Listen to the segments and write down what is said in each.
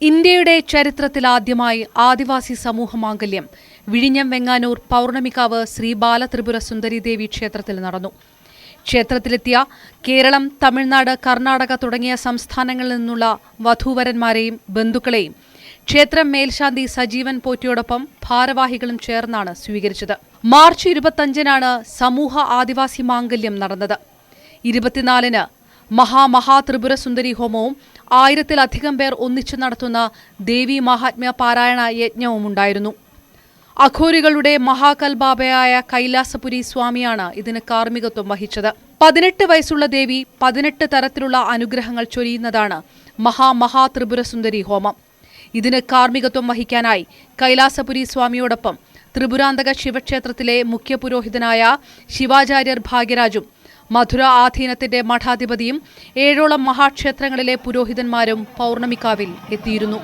ഇന്ത്യയുടെ ചരിത്രത്തിലാദ്യമായി ആദിവാസി സമൂഹമാംഗല്യം വിഴിഞ്ഞം വെങ്ങാനൂർ പൗർണമിക്കാവ് ശ്രീ ബാലത്രിപുര സുന്ദരീദേവി ക്ഷേത്രത്തിൽ നടന്നു. ക്ഷേത്രത്തിലെത്തിയ കേരളം, തമിഴ്നാട്, കർണാടക തുടങ്ങിയ സംസ്ഥാനങ്ങളിൽ നിന്നുള്ള വധൂവരന്മാരെയും ബന്ധുക്കളെയും ക്ഷേത്രം മേൽശാന്തി സജീവൻ പോറ്റിയോടൊപ്പം ഭാരവാഹികളും ചേർന്നാണ് സ്വീകരിച്ചത്. മാർച്ച് 25-നാണ് സമൂഹ ആദിവാസി മാംഗല്യം നടന്നത്. 24-ന് മഹാത്രിപുര സുന്ദരി ഹോമവും 1000-ലധികം പേർ ഒന്നിച്ചു നടത്തുന്ന ദേവി മഹാത്മ്യ പാരായണ യജ്ഞവും ഉണ്ടായിരുന്നു. അഘോരികളുടെ മഹാകൽബാബയായ കൈലാസപുരി സ്വാമിയാണ് ഇതിന് കാർമ്മികത്വം വഹിച്ചത്. 18 വയസ്സുള്ള ദേവി 18 തരത്തിലുള്ള അനുഗ്രഹങ്ങൾ ചൊരിയുന്നതാണ് മഹാത്രിപുര സുന്ദരി ഹോമം. ഇതിന് കാർമ്മികത്വം വഹിക്കാനായി കൈലാസപുരി സ്വാമിയോടൊപ്പം ത്രിപുരാന്തക ശിവക്ഷേത്രത്തിലെ മുഖ്യപുരോഹിതനായ ശിവാചാര്യർ ഭാഗ്യരാജും മധുര ആധീനത്തിന്റെ മഠാധിപതിയും 7ഓളം മഹാക്ഷേത്രങ്ങളിലെ പുരോഹിതന്മാരും പൗർണമിക്കാവിൽ എത്തിയിരുന്നു.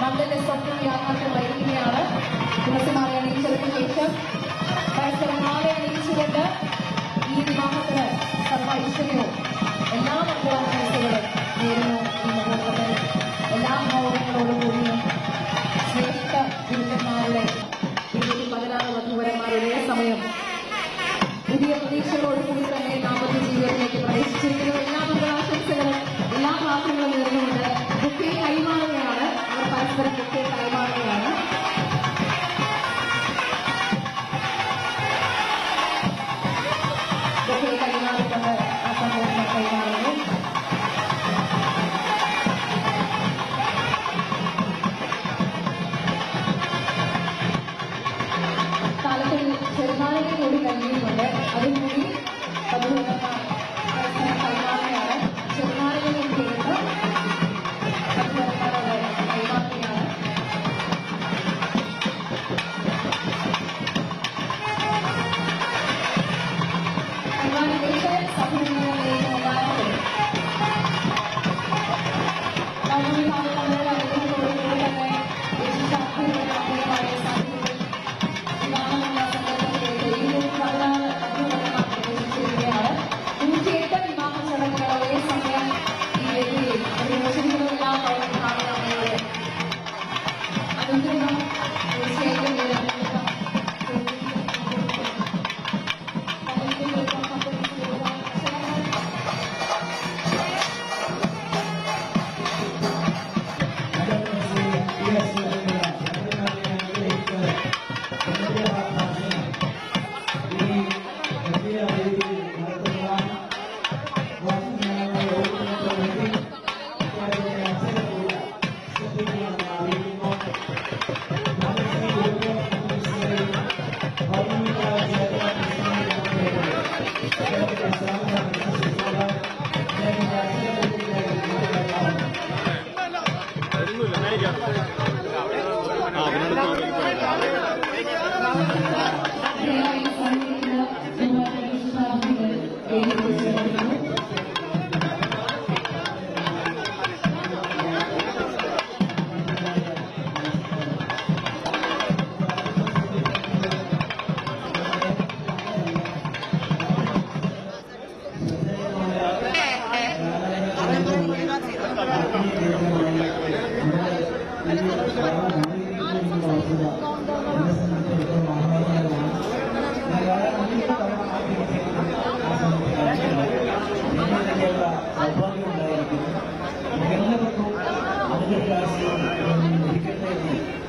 മകളുടെ സ്വപ്നം യാഥാർത്ഥ്യമായിരിക്കുകയാണ്. തുളസിമാല അണിയിച്ചതിന് ശേഷം പരസ്പരം മാല അണിയിച്ചുകൊണ്ട് ഈ വിവാഹത്തിന് സർവ ഐശ്വര്യവും എല്ലാ മംഗളാശംസകളും നേരുന്നു. ഈ മുഹൂർത്തത്തിൽ എല്ലാ ഭാവങ്ങളോടും കൂടി ശ്രേഷ്ഠ ഗുരുക്കന്മാരുടെ 216 വധൂവരന്മാർ ഒരേ സമയം പുതിയ പ്രതീക്ഷകളോട് കൂടി തന്നെ ദാമ്പത്യ ജീവിതത്തിലേക്ക് പ്രവേശിച്ചിരിക്കുന്നു. എല്ലാ മംഗളാശംസകളും എല്ലാ പ്രാർത്ഥനകളും നേർന്നുകൊണ്ട് ബുക്കേ കൈമാറുകയാണ്. അവർ പരസ്പരം ബുക്കേ കൈമാറുകയാണ്. ബുക്കേ കൈമാറിക്കൊണ്ട് ആ സമൂഹം കൈമാറുന്നു. കാലത്തിൽ ചെറുനാളിനെ കൂടി കഴിഞ്ഞിട്ടുണ്ട്. അതുകൂടി കൈമാറുകയാണ്. ചെറുനാളിനെ ചേർന്ന്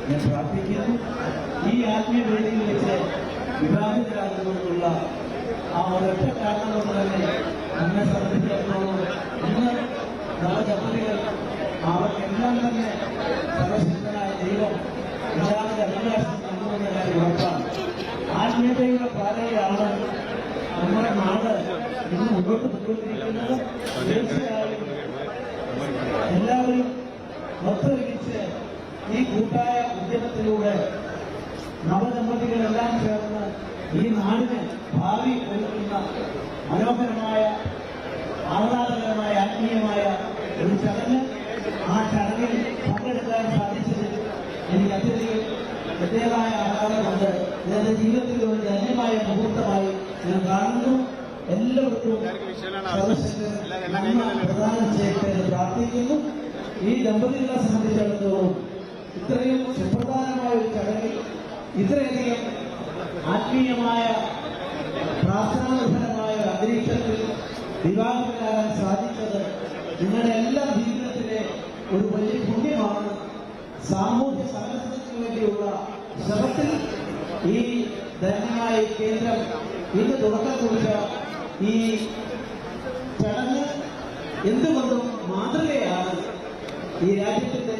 ഞാൻ പ്രാർത്ഥിക്കുന്നു. ഈ ആത്മീയവേദിയിൽ വെച്ച് വിവാഹിതരാകുന്നതിനുള്ള ആ ഒരൊറ്റ കാരണം കൊണ്ട് തന്നെ നമ്മെ സംബന്ധിച്ചിടത്തോളം ഇന്ന് നവദമ്പതികൾ അവർക്കെല്ലാം തന്നെ സർവശക്തനായ ദൈവം എല്ലാവരുടെ അഭിലാഷം നൽകുമെന്ന കാര്യം ഉറപ്പാണ്. ആത്മീയതയുടെ പാതയിലാണ് നമ്മുടെ നാട് ഇന്ന് മുന്നോട്ട് പോയിക്കൊണ്ടിരിക്കുന്നത്. തീർച്ചയായും എല്ലാവരും ഒത്തൊരുമിച്ച് ഈ കൂട്ടായ ഉദ്യമത്തിലൂടെ നവദമ്പതികളെല്ലാം ചേർന്ന് ഈ നാടിന് ഭാവി ഒരുക്കുന്ന മനോഹരമായ ആഹ്ലാദകരമായ എന്റെ ജീവിതത്തിൽ ഒരു ധന്യമായ മുഹൂർത്തമായി ഞാൻ കാണുന്നു. എല്ലാവർക്കും പ്രദാനം ചെയ്യട്ടെ എന്ന് പ്രാർത്ഥിക്കുന്നു. ഈ ദമ്പതികളെ സംബന്ധിച്ചിടത്തോളം ഇത്രയും സുപ്രധാനമായ ഒരു ചടങ്ങിൽ ഇത്രയധികം ആത്മീയമായ പ്രാർത്ഥനാനിർഭരമായ ഒരു അന്തരീക്ഷത്തിൽ വിവാഹത്തിലാകാൻ സാധിച്ചത് നിങ്ങളുടെ എല്ലാ ജീവിതത്തിലെ ഒരു വലിയ പുണ്യമാണ്. സാമൂഹ്യ സംരക്ഷണത്തിന് വേണ്ടിയുള്ള ശ്രമത്തിൽ ഈ ധന്യമായ കേന്ദ്രം ഇന്ന് തുടക്കം കുറിച്ച ഈ ചടങ്ങ് എന്തുകൊണ്ടും മാതൃകയാണ്. ഈ രാജ്യത്തിന്റെ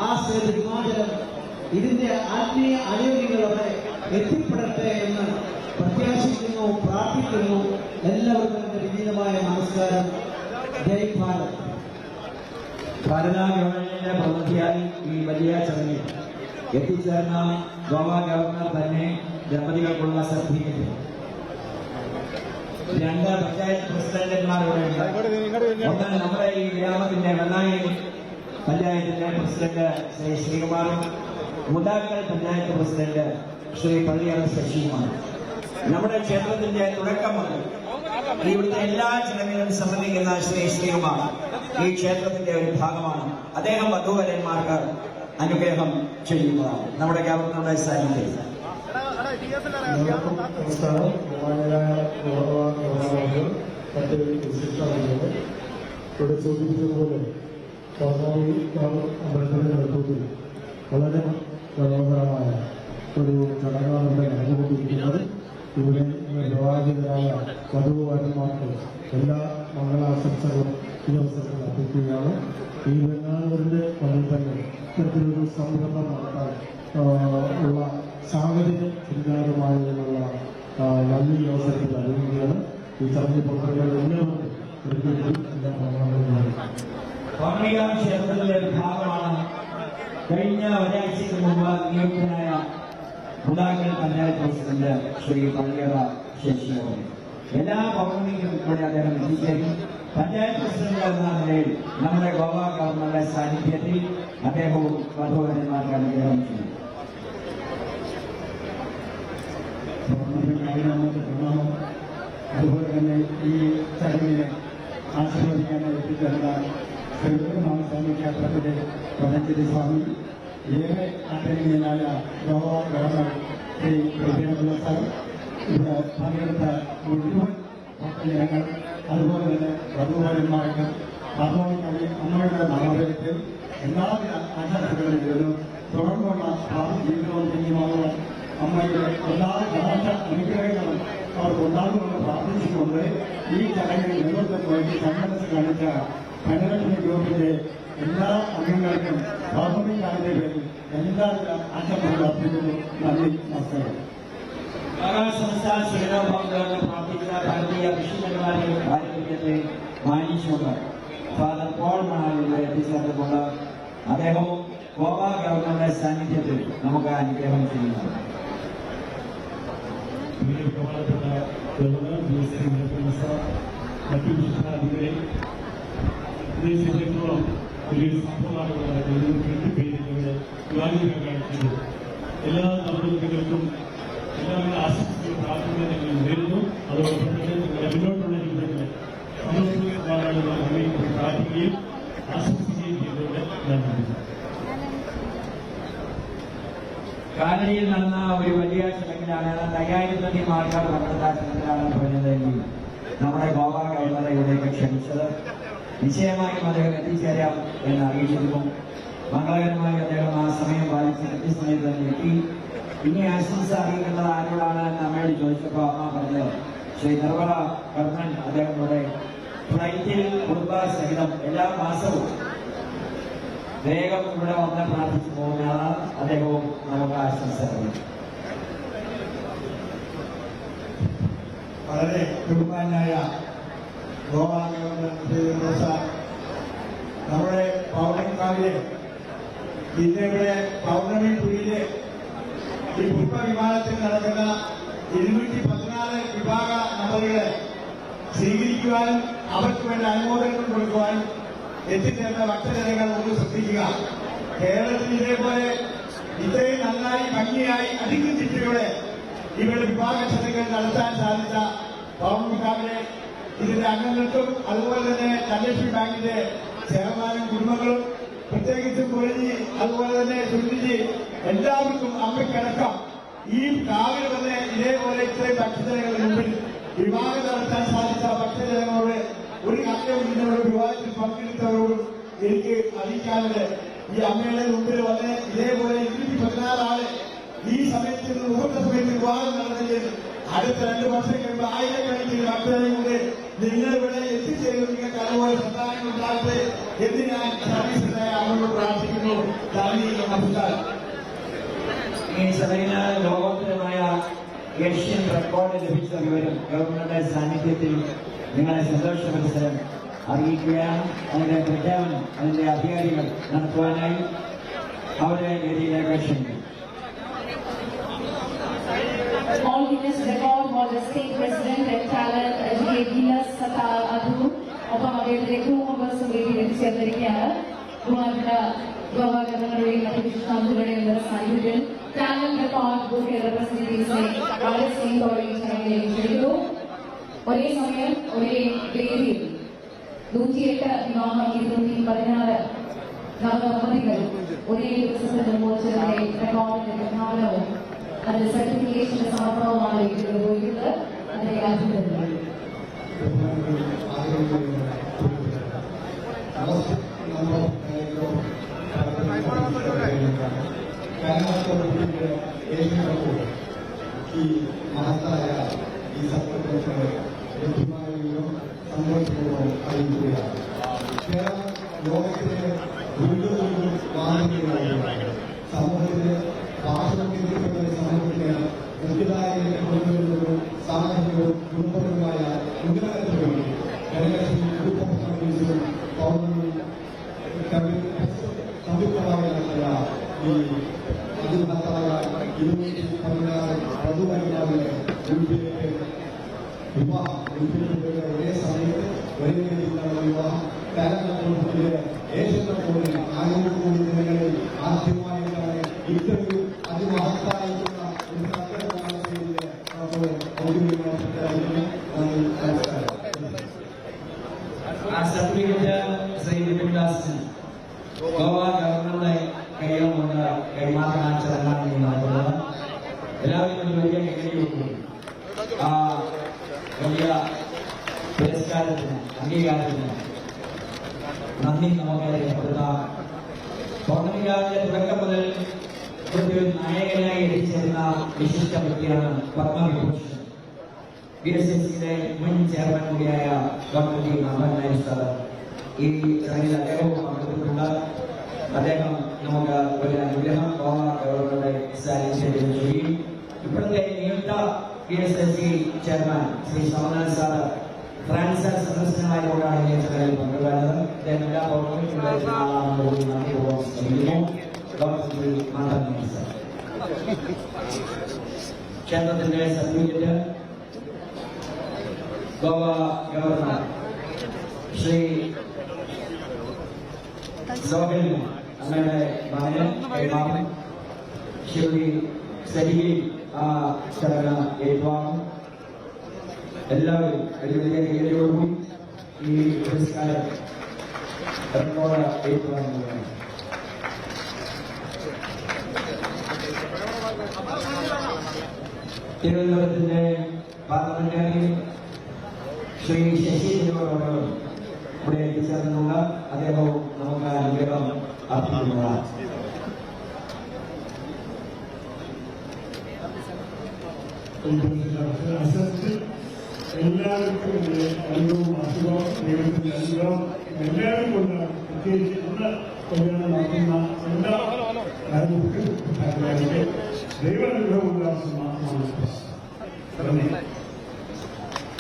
ആ ഹിമാചലം ഇതിന്റെ ആത്മീയ അനുയോഗ്യങ്ങളോടെ എത്തിപ്പെടട്ടെ എന്ന് പ്രത്യാശിക്കുന്നു, പ്രാർത്ഥിക്കുന്നു. എല്ലാവർക്കും എന്റെ വിനീതമായ നമസ്കാരം. ജയ് ഭാരത്. ഭാരത ഗവൺമെന്റിന്റെ പ്രതിനിധിയായി ഈ വലിയ ചടങ്ങിൽ എത്തിച്ചേർന്ന ഗോവ ഗവർണർ തന്നെ ദമ്പതികൾക്കുള്ള സർട്ടിഫിക്കറ്റ് 2 പഞ്ചായത്ത് പ്രസിഡന്റുമാരോടെ ഒന്ന് നമ്മുടെ ഈ ഗ്രാമത്തിന്റെ വെള്ളായി പഞ്ചായത്തിന്റെ പ്രസിഡന്റ് ശ്രീ ശ്രീകുമാറും മുതാക്കൽ പഞ്ചായത്ത് പ്രസിഡന്റ് ശ്രീ പള്ളിയറ ശശികുമാറും. നമ്മുടെ ക്ഷേത്രത്തിന്റെ തുടക്കം മുതൽ ഇവിടുത്തെ എല്ലാ ചടങ്ങുകളും സംബന്ധിക്കുന്ന ശ്രീ ശ്രീകുമാർ ഈ ക്ഷേത്രത്തിന്റെ ഒരു ഭാഗമാണ്. അദ്ദേഹം വധൂവരന്മാർക്ക് അനുഗ്രഹം ചെയ്യുന്നതാണ്. നമ്മുടെ ഗവർണറുടെ സാന്നിധ്യത്തിൽ നമസ്കാരം. ബഹുമാനരായ ഗവർണർ, മറ്റ് വിശിഷ്ടാതിഥികൾ, ഇവിടെ സൂചിപ്പിച്ചതുപോലെ പൗർണമി അമ്പലത്തിന്റെ നേതൃത്വത്തിൽ വളരെ മനോഹരമായ ഒരു ചടങ്ങാണ് ഇവിടെ നടന്നുകൊണ്ടിരിക്കുന്നത്. ഇവിടെ വിവാഹിതരായ വധുവരന്മാർക്ക് എല്ലാ മംഗളാശംസകളും ഈ അവസരത്തിൽ അർപ്പിക്കുകയാണ്. ഈ വെങ്ങാനൂരിന്റെ മണ്ണിൽ തന്നെ ഇത്തരത്തിലൊരു സംരംഭം നടത്താൻ ഉള്ള സാഹചര്യം ചിന്താരമായതിനുള്ള നന്ദി അവസരത്തിൽ അറിയുകയാണ്. ഈ ചടങ്ങിൽ പങ്കെടുക്കുന്ന എല്ലാവർക്കും പൗർണിക ക്ഷേത്രത്തിലെ ഒരു ഭാഗമാണ് കഴിഞ്ഞ ഒരാഴ്ചയ്ക്ക് മുമ്പ് നിയുക്തനായ മുതാക്കൽ പഞ്ചായത്ത് പ്രസിഡന്റ് ശ്രീ പള്ളിയറ ശശികുമാർ. എല്ലാ പൗർണമിക്കും കൂടെ അദ്ദേഹം എത്തിച്ചേരും. പഞ്ചായത്ത് പ്രസിഡന്റ് എന്ന നിലയിൽ നമ്മുടെ ഗോവ ഗവർണറുടെ സാന്നിധ്യത്തിൽ അദ്ദേഹവും വധുവരന്മാർക്ക് അനുഗ്രഹം ചെയ്യും. അതുപോലെ തന്നെ ഈ ചടങ്ങിനെ ആശീർവദിക്കാനായി എത്തിച്ചേർന്ന ശ്രീകുമാരസ്വാമി ക്ഷേത്രത്തിലെ പതഞ്ജലി സ്വാമി, ഏറെ ആദരണീയനായ ഗോവ ഗവർണർ ശ്രീ പ്രേമപിള്ള സാർ, ഇവിടെ പങ്കെടുത്ത മുഴുവൻ ഭക്തജനങ്ങൾ, അതുപോലെ തന്നെ വധുവരന്മാർക്ക് അമ്മയുടെ നാമധേയത്തിൽ എല്ലാവിധ ആശംസകളും നേരുന്നു. തുടർന്നുള്ള ജീവിതവും ധന്യമാകുന്ന അമ്മയുടെ എല്ലാ അനുഗ്രഹങ്ങളും അവർക്കുണ്ടാകുമെന്ന് പ്രാർത്ഥിച്ചുകൊണ്ട് ഈ ചടങ്ങിൽ നേതൃത്വം വേണ്ടി സന്മനസ് കാണിച്ച ഫെഡറേഷൻ ഗ്രൂപ്പിന്റെ എല്ലാ അംഗങ്ങൾക്കും പൗർണമിക്കാരന്റെ പേരിൽ എല്ലാവിധ ആശംസകൾ അർപ്പിക്കുന്നു. നന്ദി, നമസ്കാരം. സംസ്ഥാന ശിഖരോപകരണം പ്രാർത്ഥിക്കുന്ന ഭാരതീയ വിശുദ്ധന്മാരെ പാരമ്പര്യത്തെ മാനിച്ചുകൊണ്ട് ഫാദർ പോൾ മണാലിയുടെ എത്തിച്ചേർന്നുകൊണ്ട് അദ്ദേഹവും ഗോവ ഗവർണറുടെ സാന്നിധ്യത്തിൽ നമുക്ക് അനുഗ്രഹം ചെയ്യുന്നു. ബഹുമാനപ്പെട്ട ഗവർണർ മറ്റു വിശിഷ്ടാധികളെ പ്രദേശത്തോളം വലിയൊരു സംഭവമാണ് പേരിലൂടെ കാണിച്ചത്. എല്ലാ ദമ്പതികൾക്കും എല്ലാവരുടെ ആശംസകളും പ്രാർത്ഥനകളും ഞങ്ങൾ നേരുന്നു. അതോടൊപ്പം തന്നെ നിങ്ങളുടെ മുന്നോട്ടുള്ള ജീവിതത്തിൽ സന്തോഷമാണെന്ന് പ്രാർത്ഥിക്കുകയും ആശംസിക്കുകയും ചെയ്തുകൊണ്ട് നന്ദി. കാലടിയിൽ നടന്ന ഒരു വലിയ ചടങ്ങിലാണ് 5000 ആൾക്കാർ പങ്കെടുത്ത ചടങ്ങിലാണ് പറഞ്ഞതെങ്കിൽ നമ്മുടെ ഗോവ ഗവർണറെ ഇവിടേക്ക് ക്ഷണിച്ചത്. നിശ്ചയമായും അദ്ദേഹം എത്തിച്ചേരാം എന്ന് അറിയിച്ചിരുന്നു. മംഗളകരമായി അദ്ദേഹം ആ സമയം പാലിച്ച് കൃത്യസമയത്ത് തന്നെ എത്തി. ഇനി ആശംസ അറിയിക്കേണ്ടത് ആരോടാണ് എന്ന് അമ്മയോട് ചോദിച്ചപ്പോൾ അമ്മ പറഞ്ഞത് ശ്രീ നിർമ്മല കർണൻ അദ്ദേഹങ്ങളുടെ ഫ്ലൈറ്റിൽ കുടുംബസഹിതം എല്ലാ മാസവും വേഗം ഇവിടെ വന്ന് പ്രാർത്ഥിച്ചു പോകുന്നതാണ്. അദ്ദേഹവും നമുക്ക് ആശംസ അറിയിക്കും. വളരെ ബഹുമാനായ ഗോവ ഗവർണർ നമ്മുടെ പൗർണമിക്കാവിലെ ജില്ലയുടെ പൗർണമിക്കുഴിയിലെ ഈ പുഷ്പവിമാനത്തിൽ നടക്കുന്ന 214 വിഭാഗ നമ്പറുകളെ സ്വീകരിക്കുവാനും അവർക്ക് വേണ്ട അനുമോദനങ്ങൾ കൊടുക്കുവാനും എത്തിച്ചേർന്ന ഭക്തജനങ്ങൾ ഒന്ന് ശ്രദ്ധിക്കുക. കേരളത്തിൽ ഇതേപോലെ ഇത്രയും നന്നായി ഭംഗിയായി അടുക്കും ചിട്ടയോടെ ഇവിടെ വിവാഹ ചടങ്ങുകൾ നടത്താൻ സാധിച്ച പൗർണിമിക്കാവിലെ ഇതിന്റെ അംഗങ്ങൾക്കും അതുപോലെ തന്നെ ധനലക്ഷ്മി ബാങ്കിന്റെ ചെയർമാനും കുടുംബങ്ങളും പ്രത്യേകിച്ചും കോഴി അതുപോലെ തന്നെ സുനിജി എല്ലാവർക്കും അമ്മയ്ക്കടക്കം ഈ കാവിൽ വന്ന് ഇതേപോലെ ഇത്രയും ഭക്ഷ്യജനങ്ങളുടെ മുമ്പിൽ വിവാഹം നടത്താൻ സാധിച്ച ഭക്ഷ്യജനങ്ങളോട് ഒരു കാര്യവും ഇതിനോട് വിവാഹത്തിൽ പങ്കെടുത്തവരോടും എനിക്ക് അറിയിക്കാനുണ്ട്. ഈ അമ്മയുടെ മുമ്പിൽ വന്ന് ഇതേപോലെ 216 ആള് ഈ സമയത്ത് മുഹൂർത്ത സമയത്ത് വിവാഹം നടന്നെങ്കിൽ അടുത്ത 2 വർഷം കഴിയുമ്പോൾ ആയിരക്കണക്കിന് ഭക്തരെ കൊണ്ട് നിങ്ങളിവിടെ എത്തിച്ചേരും. നിങ്ങൾക്ക് അതുപോലെ സന്താനങ്ങൾ ഉണ്ടാകട്ടെ എന്ന് ഞാൻ സർവീസിനായ അവരോട് പ്രാർത്ഥിക്കുന്നു. നന്ദി, നമസ്കാരം. ഈ ചടങ്ങിന് ലോകോത്തരമായ ഏഷ്യൻ റെക്കോർഡ് ലഭിച്ച വിവരം ഗവർണറുടെ സാന്നിധ്യത്തിൽ നിങ്ങളെ സന്തോഷമത്സരം അറിയിക്കുകയാണ്. അതിന്റെ പ്രഖ്യാപനം അതിന്റെ അധികാരികൾ നടത്തുവാനായി അവരെ വേദിയിലേക്ക് ക്ഷണിക്കും. All Guinness record was the state president and talent Guinness Satar Adu. ഒപ്പം അദ്ദേഹത്തിന്റെ ക്രൂ മെമ്പേഴ്സും വേദിയിലേക്ക് ചേർന്നിരിക്കുകയാണ്. ബഹുമാനപ്പെട്ട ഗോവ ഗവർണറുടെയും മറ്റ് വിശിഷ്ടാംശങ്ങളുടെയും സാന്നിധ്യത്തിൽ ടാലന്റ് റെക്കോർഡ് ബുക്ക് റെപ്രസെന്റേറ്റീവ്സിനെ വളരെ സ്നേഹത്തോടെ ഈ ചടങ്ങിലേക്ക് ക്ഷണിക്കുന്നു. ഒരേ സമയം ഒരേ വേദിയിൽ 108 വിവാഹം 216 നവദമ്പതികൾ ഒരേ ദിവസത്തിൽ നിർവഹിച്ചതിന്റെ റെക്കോർഡിന്റെ പ്രഖ്യാപനവും അതിന്റെ സർട്ടിഫിക്കേഷന്റെ സമർപ്പണവുമാണ് നിർവഹിക്കുന്നത്. അതിനെ അഭിനന്ദിക്കുന്നു. ഈ മഹത്തായ ഈ സത്യപ്രവർത്തനം ലഭ്യമായതിനും സന്തോഷപൂർവ്വം അറിയിക്കുകയാണ്. കേരളം ലോകത്തിലെ വീണ്ടും മാതൃകയായി സമൂഹത്തിന് പാർശ്വവൽക്കരിക്കപ്പെട്ട സമൂഹത്തിന് മുഖ്യധാരയിലേക്ക് കൊണ്ടുവരുന്നതും സാമൂഹികവും കുടുംബപരമായ ഉന്നമനത്തിനു വേണ്ടി ധനലക്ഷ്മി കുടുംബ പൗർണമി സംയുക്തമായി നടത്തുന്ന ഈ അതിമഹത്തായ 216 വധുവരന്മാരുടെ മുൻപിലേക്ക് വിവാഹം ഒരേ സമയത്ത് ഒരേ രീതിയിലുള്ള വിവാഹം കാലഘട്ടത്തിലെ ഏഷ്യൻ റെക്കോർഡിൽ 100 കോടി ജനങ്ങളിൽ ആദ്യമായിട്ടാണ് ഇത്രയും അതിമഹത്തായിട്ടുള്ള ഒരു സത്യപ്രമാണത്തിന്റെ ഔദ്യോഗികമായിട്ട് നമസ്കാരം. ആ സർട്ടിഫിക്കറ്റ് ശ്രീ വിപിൻദാസിന് ഗോവ ഗവർണറുടെ കൈകൾ കൊണ്ട് കൈമാറാൻ ചടങ്ങാണ് നടത്തുന്നത്. എല്ലാവരും ഒരു വലിയ കൈകളിൽ ആ വലിയ പുരസ്കാരത്തിന് അംഗീകാരത്തിന് നന്ദി നമുക്ക് രേഖപ്പെടുത്താം. പൗർണമികാവിന്റെ തുടക്കം മുതൽ ഇവിടുത്തെ ഒരു നായകനായി എത്തിച്ചേരുന്ന വിശിഷ്ട വ്യക്തിയാണ് പത്മവിഭൂഷൺ BSSCയുടെ മുൻ ചെയർമാൻ കൂടിയായ doctor T Mohan Nair sir. ഈ ചടങ്ങിൽ അദ്ദേഹവും പങ്കെടുത്തിട്ടുണ്ട്. അദ്ദേഹം നമുക്ക് ഒരു അനുഗ്രഹം ഗോവ ഗവർണറുടെ സാന്നിധ്യത്തിൽ ചെയ്യും. ഇപ്പോഴത്തെ നിയുക്ത BSSC chairman Shri Somanath sir France സന്ദർശനമായതുകൊണ്ടാണ് ഈ ചടങ്ങിൽ പങ്കെടുക്കുന്നത്. അദ്ദേഹം എല്ലാ പൗർണമിക്കും നന്ദിപൂർവ്വം ശ്രമിക്കുന്നു. Doctor T Mohan Nair sir. ക്ഷേത്രത്തിന്റെ സർട്ടിഫിക്കറ്റ് ഗോവ ഗവർണർ ശ്രീ സോഹലിന് അമ്മയുടെ മകന് കൈമാറും. ശ്രീ സരികി ആ ചടങ്ങ് ഏറ്റുവാങ്ങും. എല്ലാവരും ഒരു വലിയ കൈയോടുകൂടി ഈ പുരസ്കാരം ഏറ്റുവാങ്ങുകയാണ്. തിരുവനന്തപുരത്തിന്റെ പാർലമെന്ററി ശ്രീ ശശി തിരുവനന്തപുരം ഇവിടെ എത്തിച്ചേർന്നുള്ള അദ്ദേഹവും നമുക്ക് അനുഗ്രഹം അർപ്പിക്കുന്നതാണ്. എല്ലാവർക്കും അനുഭവം അസുഖം ദൈവത്തിന്റെ അനുഗ്രഹം എല്ലാവരും കൊണ്ടാണ്. പ്രത്യേകിച്ച് ഇന്ന് കല്യാണം നടത്തുന്ന എല്ലാ ദൈവാനുഗ്രഹം ഉണ്ടാകുന്ന മാത്രമാണ്.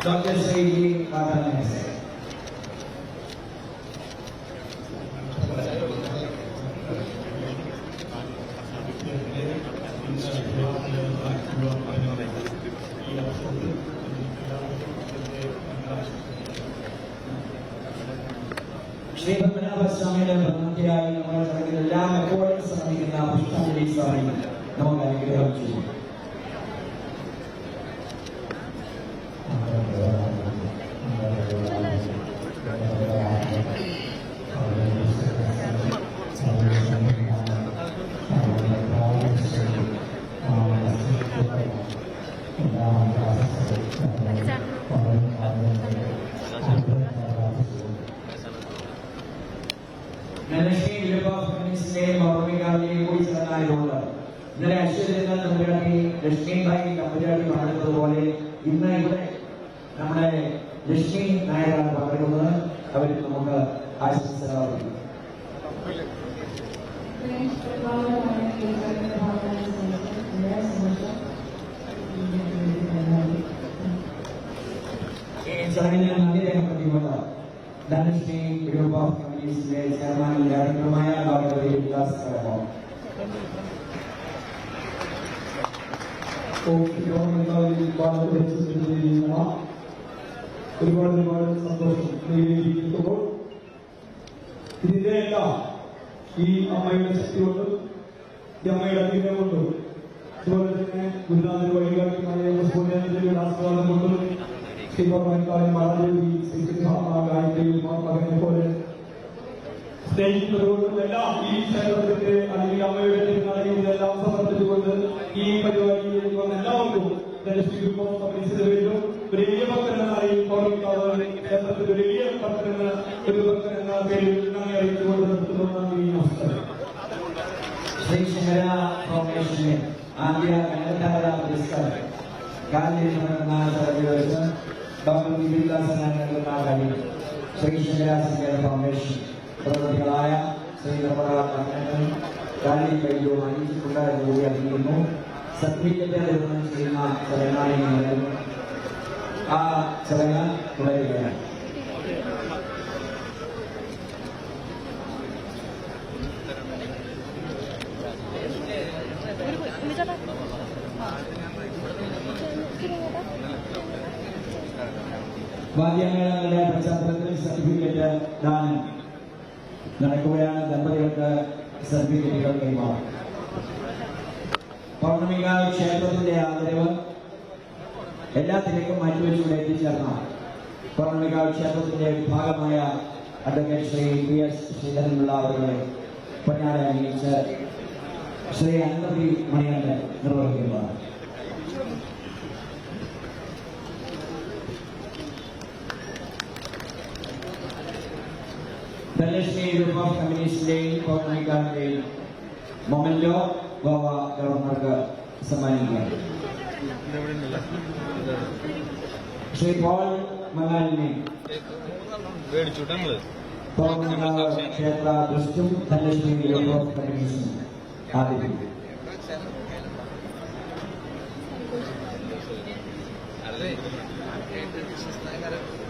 ഡോക്ടർ ശ്രീ പാർലമെന്റ് ശ്രീ പത്മനാഭസ്വാമിയുടെ ഭക്തിയായി നമ്മുടെ ചടങ്ങിൽ എല്ലാം എപ്പോഴും ശ്രമിക്കുന്ന പുഷ്പാഞ്ജലി സ്വാമി നമുക്ക് അനുഗ്രഹം ചെയ്യും. ധനലക്ഷ്മി ഗ്രൂപ്പ് ഓഫ് കമ്പനീസിന്റെയും പൗർണമികാവിലെയും കൂടി ചടങ്ങായതുകൊണ്ട് ഇന്നലെ അശ്വതിരംഗൻ തമ്പുരാട്ടി ലക്ഷ്മിഭായി തമ്പുരാട്ടി പറഞ്ഞതുപോലെ ഇന്ന് ഇവിടെ നമ്മുടെ ലക്ഷ്മി നായരാണ് പങ്കെടുക്കുന്നത്. അവർക്ക് നമുക്ക് ആശംസകൾ അറിയിക്കും. ചടങ്ങിന് നന്ദി രേഖപ്പെടുത്തിക്കൊണ്ട് ധനലക്ഷ്മി ഗ്രൂപ്പ് ഓഫ് കമ്പനീസിന്റെ ചെയർമാൻ ഡയറക്ടറുമായ ഡോക്ടർ വികാസ് കരമോ ഒരുപാട് സന്തോഷം നേടിയിരിക്കുമ്പോൾ ഇതിന്റെ എല്ലാം ഈ അമ്മയുടെ ശക്തി കൊണ്ടും ഈ അമ്മയുടെ അനുഗ്രഹം കൊണ്ടും അതുപോലെ തന്നെ ഗുരുനാഥന്റെ വഴികാട്ടിയുടെ ആസ്വാദം കൊണ്ടും ശ്രീപർമ്മക്കാരൻ മഹാദേവി ശ്രീകൃഷ്ണ മകനെ പോലെ സ്നേഹിക്കുന്നതുകൊണ്ടും എല്ലാം ഈ ക്ഷേത്രത്തിന്റെ അല്ലെങ്കിൽ അമ്മയുടെ തിരുനാളിൽ ഇതെല്ലാം സമർപ്പിച്ചുകൊണ്ട് ഈ പരിപാടിയിൽ വന്ന എല്ലാവർക്കും ധനലക്ഷ്മി ഗ്രൂപ്പ് ഓഫ് കമ്പനീസിന്റെ പേരിലും ഒരു വലിയ ഭക്തനായി പൗർണമിക്കാവ് ക്ഷേത്രത്തിൽ ഒരു വലിയ ഭക്തനെന്ന ഒരു ഭക്തൻ എന്ന പേരിൽ നന്ദി അറിയിച്ചുകൊണ്ട് നിർത്തുന്നു. നമസ്കാരം. ശ്രീ ശങ്കര ഫൗണ്ടേഷന്റെ ആദ്യ കനകധാര പുരസ്കാരം ഗാന്ധിയിൽ നടക്കുന്ന ചടങ്ങിൽ വെച്ച് ഡോക്ടർ വിപിൻദാസ് നൽകുന്ന കാര്യം ശ്രീ ശങ്കര ഫൗണ്ടേഷൻ പ്രവർത്തികളായ ശ്രീ നിർമ്മല ഗാന്ധി വൈദ്യവും അറിയിച്ചിട്ടുണ്ട് എന്ന് കൂടി അറിയിക്കുന്നു. സർട്ടിഫിക്കറ്റ് വിതരണം ചെയ്യുന്ന ചടങ്ങാണ് ആ ചടങ്ങ് തുടരുകയാണ്. വാദ്യമേളങ്ങളുടെ പശ്ചാത്തലത്തിൽ സർട്ടിഫിക്കറ്റ് ദാനം നടക്കുകയാണ്. ദമ്പതികൾക്ക് സർട്ടിഫിക്കറ്റുകൾ കൈമാറും. പൗർണമികാവ് ക്ഷേത്രത്തിന്റെ ആദരവ് എല്ലാ തിരക്കും മാറ്റിവെച്ചുകൊണ്ട് എത്തിച്ചേർന്ന പൗർണമികാവ് ക്ഷേത്രത്തിന്റെ ഭാഗമായ അഡ്വക്കേറ്റ് ശ്രീ PS ശ്രീധരനുള്ള അവരുടെ പൊന്നാട അണിയിച്ച് ശ്രീ അനന്തപുരി മണികണ്ഠൻ നിർവഹിക്കുന്നതാണ്. ധനലക്ഷ്മി ഗ്രൂപ്പ് ഓഫ് കമ്പനീസിന്റെയും പൗർണമികാവിന്റെയും മൊമെന്റോ ഗോവ ഗവർണർക്ക് സമ്മാനിക്കുകയാണ്. ശ്രീ പോൾ മങ്ങാലിനെ പൗർണമികാവ് ക്ഷേത്ര ട്രസ്റ്റും ധനലക്ഷ്മി ഗ്രൂപ്പ് ഓഫ് കമ്പനീസും ആദരിക്കും.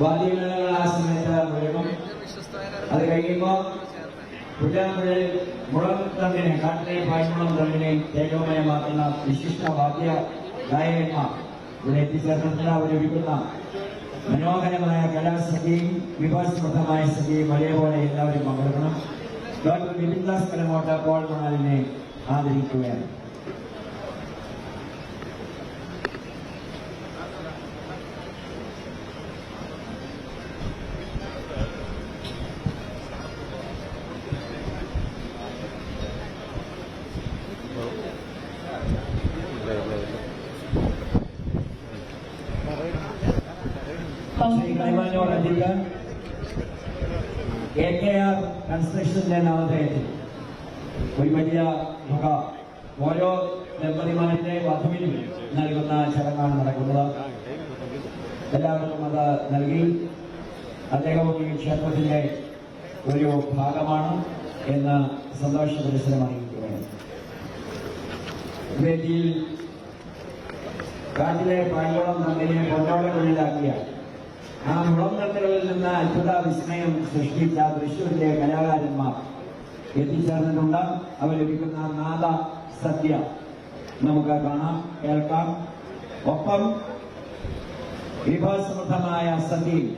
വാദ്യമേളകൾ ആ സമയത്ത് മുഴുവൻ അത് കഴിയുമ്പോൾ പുല്ലാമ്പുഴയിൽ മുളം തണ്ടിനെ കാട്ടിലെ പായ്മുളം തണ്ടിനെ തേജോമയമാക്കുന്ന വിശിഷ്ട വാദ്യ ഗായകന്മാർ ഇവിടെ എത്തിച്ചേർന്നിട്ടുള്ള അവരൊരുക്കുന്ന മനോഹരമായ കലാസന്ധ്യയും വിഭവസമൃദ്ധമായ സന്ധ്യയും അതേപോലെ എല്ലാവരും പങ്കെടുക്കണം. ഡോക്ടർ വിപിൻദാസ് കലമോട്ട പോൾ മണാലിനെ ആദരിക്കുകയാണ്. KKR കൺസ്ട്രക്ഷന്റെ നാമധേയത്തിൽ ഒരു വലിയ തുക ഓരോ ദമ്പതിമാരുടെ വധുവിനും നൽകുന്ന ചടങ്ങാണ് നടക്കുന്നത്. എല്ലാവർക്കും അത് നൽകി അദ്ദേഹവും ഈ ക്ഷേത്രത്തിന്റെ ഒരു ഭാഗമാണ് എന്ന് സന്തോഷ പരിസരം അറിയിക്കുകയാണ്. വേദിയിൽ കാട്ടിലെ പായ്വളം നന്ദിനെ പൊന്നോടക്കുള്ളിലാക്കിയ ആ മുളന്തണ്ടുകളിൽ നിന്ന് അത്ഭുത വിസ്മയം സൃഷ്ടിച്ച തൃശ്ശൂരിലെ കലാകാരന്മാർ എത്തിച്ചേർന്നിട്ടുണ്ട്. അവലപിക്കുന്ന നാദ സദ്യ നമുക്ക് കാണാം, കേൾക്കാം. ഒപ്പം വിഭവസമൃദ്ധമായ സദ്യയിൽ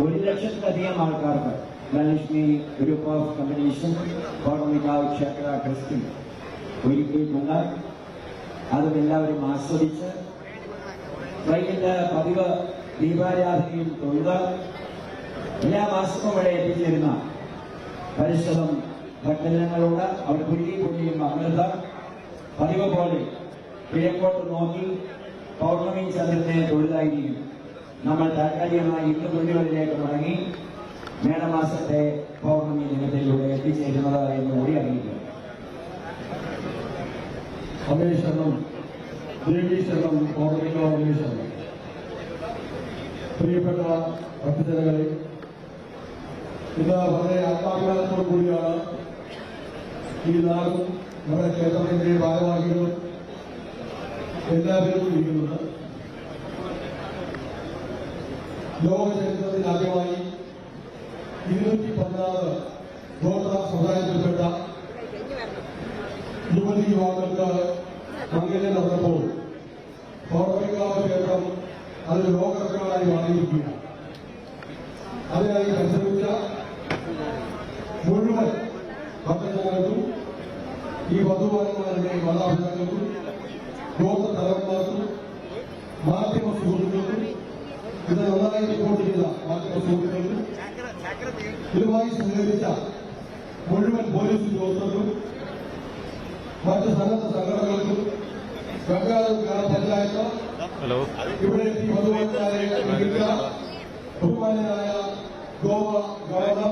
1 ലക്ഷത്തിലധികം ആൾക്കാർക്ക് ധനലക്ഷ്മി ഗ്രൂപ്പ് ഓഫ് കമ്പനീസും പൗർണമികാവ് ക്ഷേത്ര ട്രസ്റ്റും ഒരുക്കിയിട്ടുണ്ട്. അതും എല്ലാവരും ആസ്വദിച്ച് വൈകിട്ട് പതിവ് ദീപാരാധനയും തൊഴുത് എല്ലാ മാസവും ഇവിടെ എത്തിച്ചേരുന്ന പരിശ്രമം ഭക്തജനങ്ങളോട് അവർ പുല്ലിയും അമൃത പതിവ് പോലെ കിഴക്കോട്ട് നോക്കി പൗർണമി ചന്ദ്രനെ തൊഴുതായിരിക്കും. നമ്മൾ താൽക്കാലികമായി 2 പുല്ലുകളിലേക്ക് മടങ്ങി മേടമാസത്തെ പൗർണമി ദിനത്തിലൂടെ എത്തിച്ചേരുന്നത് എന്ന് കൂടി അറിയിക്കുന്നു. അമേശരണം ദേവീശരണം പൗർണികാമേശരണം. പ്രിയപ്പെട്ട ഭക്തജനങ്ങളെ, ഇത് വളരെ ആത്മാഭിമാനത്തോടു കൂടിയാണ് ഈ നാടും നമ്മുടെ ക്ഷേത്രത്തിന്റെ ഭാരവാഹികളും എല്ലാവരും ഇരിക്കുന്നത്. ലോക ചരിത്രത്തിൽ ആദ്യമായി 216 ഗോത്ര സമുദായത്തിൽപ്പെട്ട യുവതി യുവാക്കൾക്ക് മംഗല്യം നടന്നപ്പോൾ പൗർണികാവ് ക്ഷേത്രം അത് ലോകറെക്കോർഡായി മാറിയിരിക്കുകയാണ്. അതിനായി പരിശ്രമിച്ച മുഴുവൻ ഭക്തജനങ്ങൾക്കും ഈ വധുവാന്മാരുടെ മാതാപിതാക്കൾക്കും ഗോത്ര തലവന്മാർക്കും മാധ്യമ സുഹൃത്തുക്കൾക്കും ഇത് നന്നായി റിപ്പോർട്ട് ചെയ്ത മാധ്യമ സുഹൃത്തുക്കൾക്കും ഇതുമായി സഹകരിച്ച മുഴുവൻ പോലീസ് ഉദ്യോഗസ്ഥർക്കും മറ്റ് സന്നദ്ധ സംഘടനകൾക്കും ബംഗാൾ ഗ്രാമപഞ്ചായത്ത് ഇവിടെ എത്തി വധുവാന്മാരെ ബഹുമാനായ ഗോവ ഗവർണർ